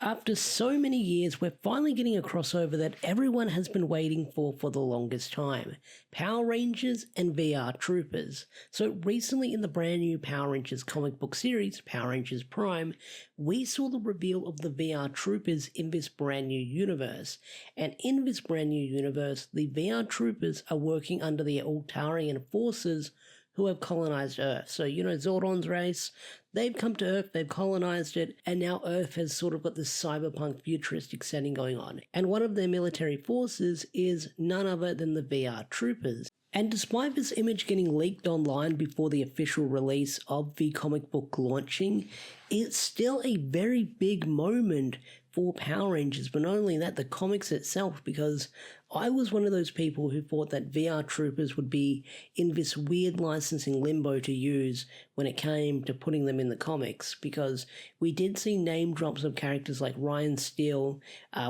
After so many years, we're finally getting a crossover that everyone has been waiting for the longest time. Power Rangers and VR Troopers. So recently in the brand new Power Rangers comic book series, Power Rangers Prime, we saw the reveal of the VR Troopers in this brand new universe. And in this brand new universe, the VR Troopers are working under the Altarian forces who have colonized Earth. So, Zordon's race, they've come to Earth, they've colonized it, and now Earth has sort of got this cyberpunk futuristic setting going on. And one of their military forces is none other than the VR Troopers. And despite this image getting leaked online before the official release of the comic book launching, it's still a very big moment for Power Rangers, but not only that, the comics itself, because I was one of those people who thought that VR Troopers would be in this weird licensing limbo to use when it came to putting them in the comics, because we did see name drops of characters like Ryan Steele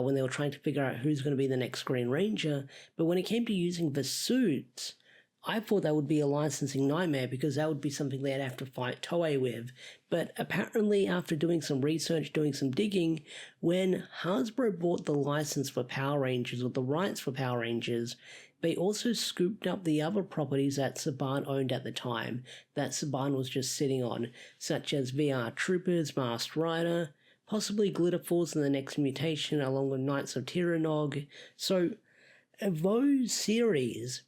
when they were trying to figure out who's going to be the next Green Ranger, but when it came to using the suits, I thought that would be a licensing nightmare because that would be something they'd have to fight Toei with. But apparently after doing some research, doing some digging, when Hasbro bought the license for Power Rangers, or the rights for Power Rangers, they also scooped up the other properties that Saban owned at the time, that Saban was just sitting on, such as VR Troopers, Masked Rider, possibly Glitter Force in the next mutation, along with Knights of Tyrannog. So those series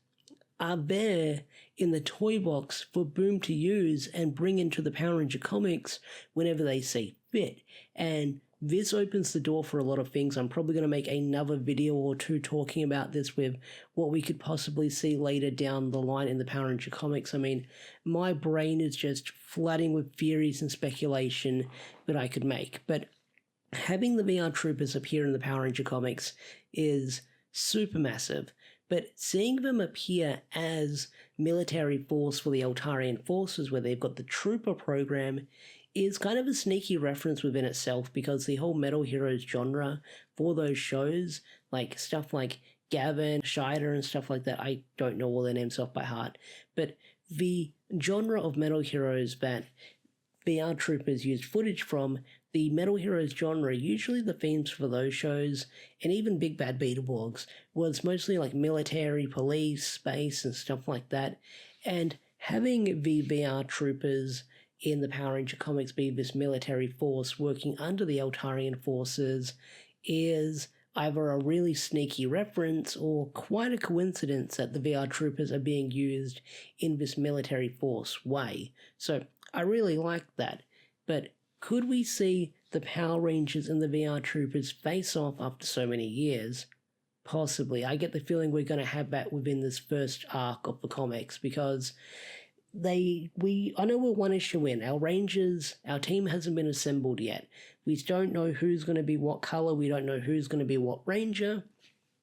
are there in the toy box for Boom to use and bring into the Power Ranger comics whenever they see fit. And this opens the door for a lot of things. I'm probably going to make another video or two talking about this with what we could possibly see later down the line in the Power Ranger comics. I mean, my brain is just flooding with theories and speculation that I could make. But having the VR Troopers appear in the Power Ranger comics is super massive. But seeing them appear as military force for the Altarian forces, where they've got the Trooper program, is kind of a sneaky reference within itself, because the whole Metal Heroes genre for those shows, like stuff like Gavin, Shida and stuff like that, I don't know all their names off by heart, but the genre of Metal Heroes that VR Troopers used footage from, the Metal Heroes genre, usually the themes for those shows, and even Big Bad Beetleborgs, was mostly like military, police, space, and stuff like that. And having the VR Troopers in the Power Ranger comics be this military force working under the Altarian forces is either a really sneaky reference or quite a coincidence that the VR Troopers are being used in this military force way. So I really like that. But could we see the Power Rangers and the VR Troopers face off after so many years? Possibly. I get the feeling we're going to have that within this first arc of the comics, because I know we're one issue in. Our Rangers, our team hasn't been assembled yet. We don't know who's going to be what color. We don't know who's going to be what Ranger.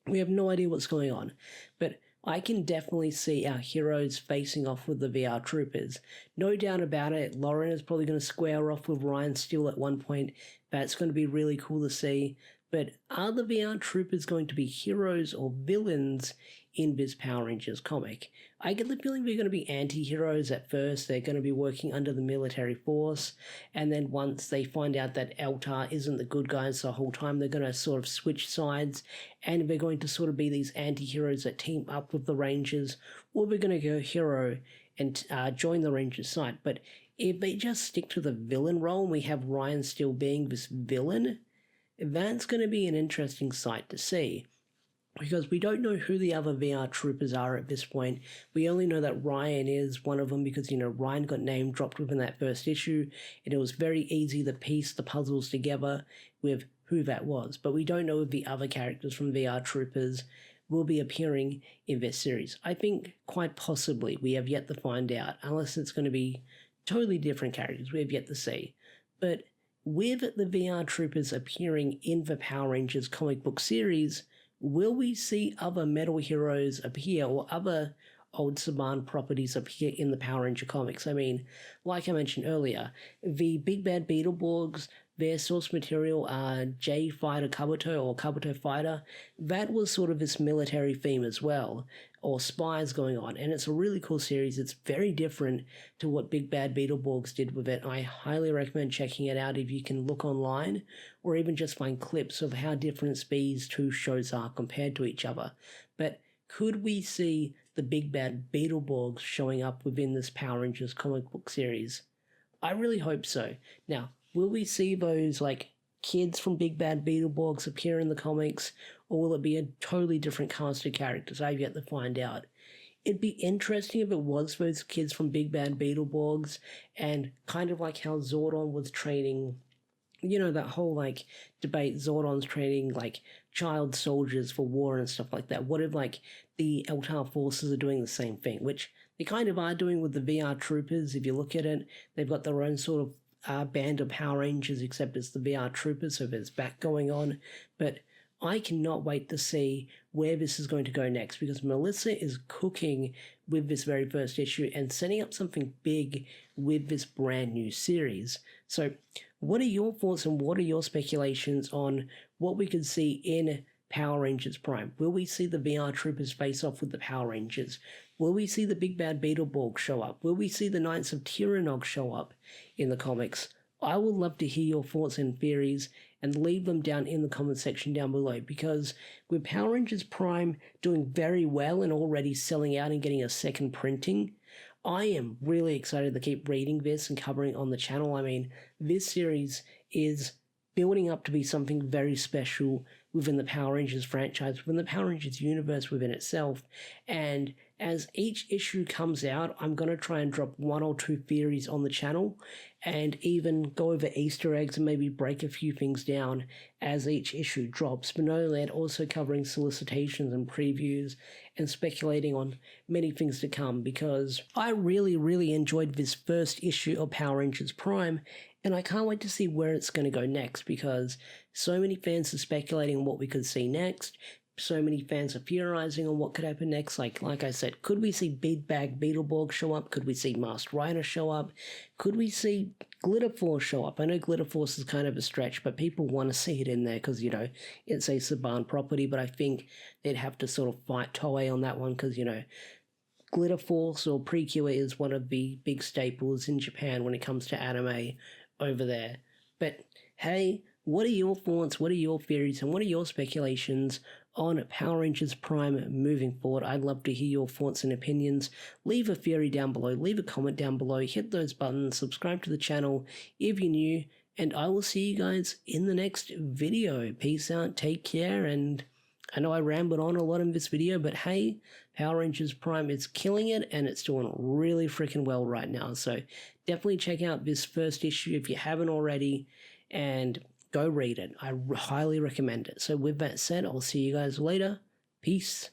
We have no idea what's going on. But I can definitely see our heroes facing off with the VR Troopers. No doubt about it, Lauren is probably going to square off with Ryan Steele at one point. That's going to be really cool to see. But are the VR Troopers going to be heroes or villains in this Power Rangers comic? I get the feeling they're going to be anti-heroes at first. They're going to be working under the military force, and then once they find out that Eltar isn't the good guys the whole time, they're going to sort of switch sides, and they're going to sort of be these anti-heroes that team up with the Rangers, or they're going to go hero and join the Rangers side. But if they just stick to the villain role, and we have Ryan still being this villain, that's going to be an interesting sight to see, because we don't know who the other VR Troopers are at this point. We only know that Ryan is one of them because, Ryan got name dropped within that first issue, and it was very easy to piece the puzzles together with who that was. But we don't know if the other characters from VR Troopers will be appearing in this series. I think quite possibly. We have yet to find out, unless it's going to be totally different characters. We have yet to see. But with the VR Troopers appearing in the Power Rangers comic book series, will we see other Metal Heroes appear, or other old Saban properties appear in the Power Ranger comics? I mean, like I mentioned earlier, the Big Bad Beetleborgs, their source material, J Fighter Kabuto or Kabuto Fighter, that was sort of this military theme as well, or spies going on, and it's a really cool series. It's very different to what Big Bad Beetleborgs did with it. I highly recommend checking it out if you can look online, or even just find clips of how different these two shows are compared to each other. But could we see the Big Bad Beetleborgs showing up within this Power Rangers comic book series? I really hope so. Now, will we see those, like, kids from Big Bad Beetleborgs appear in the comics, or will it be a totally different cast of characters? I've yet to find out. It'd be interesting if it was those kids from Big Bad Beetleborgs, and kind of like how Zordon was training, you know, that whole, like, debate, Zordon's training, like, child soldiers for war and stuff like that. What if, like, the Eltar forces are doing the same thing, which they kind of are doing with the VR Troopers. If you look at it, they've got their own sort of band of Power Rangers, except it's the VR Troopers, so there's that going on. But I cannot wait to see where this is going to go next, because Melissa is cooking with this very first issue and setting up something big with this brand new series. So what are your thoughts and what are your speculations on what we could see in Power Rangers Prime? Will we see the VR Troopers face off with the Power Rangers? Will we see the Big Bad Beetleborg show up? Will we see the Knights of Tyrannog show up in the comics? I would love to hear your thoughts and theories, and leave them down in the comment section down below, because with Power Rangers Prime doing very well and already selling out and getting a second printing, I am really excited to keep reading this and covering on the channel. I mean, this series is building up to be something very special within the Power Rangers franchise, within the Power Rangers universe within itself. And as each issue comes out, I'm going to try and drop 1 or 2 theories on the channel, and even go over Easter eggs and maybe break a few things down as each issue drops. But not only that, also covering solicitations and previews and speculating on many things to come, because I really enjoyed this first issue of Power Rangers Prime, and I can't wait to see where it's going to go next, because so many fans are speculating on what we could see next. So many fans are theorizing on what could happen next. Like I said, could we see Big Bag Beetleborg show up? Could we see Masked Rider show up? Could we see Glitter Force show up? I know Glitter Force is kind of a stretch, but people want to see it in there because, you know, it's a Saban property, but I think they'd have to sort of fight Toei on that one because, you know, Glitter Force or Precure is one of the big staples in Japan when it comes to anime over there. But hey, what are your thoughts? What are your theories? And what are your speculations on Power Rangers Prime moving forward? I'd love to hear your thoughts and opinions. Leave a theory down below, leave a comment down below, hit those buttons, subscribe to the channel if you're new, and I will see you guys in the next video. Peace out, take care, and I know I rambled on a lot in this video, but hey, Power Rangers Prime is killing it, and it's doing really freaking well right now. So definitely check out this first issue if you haven't already, and go read it. I highly recommend it. So with that said, I'll see you guys later. Peace.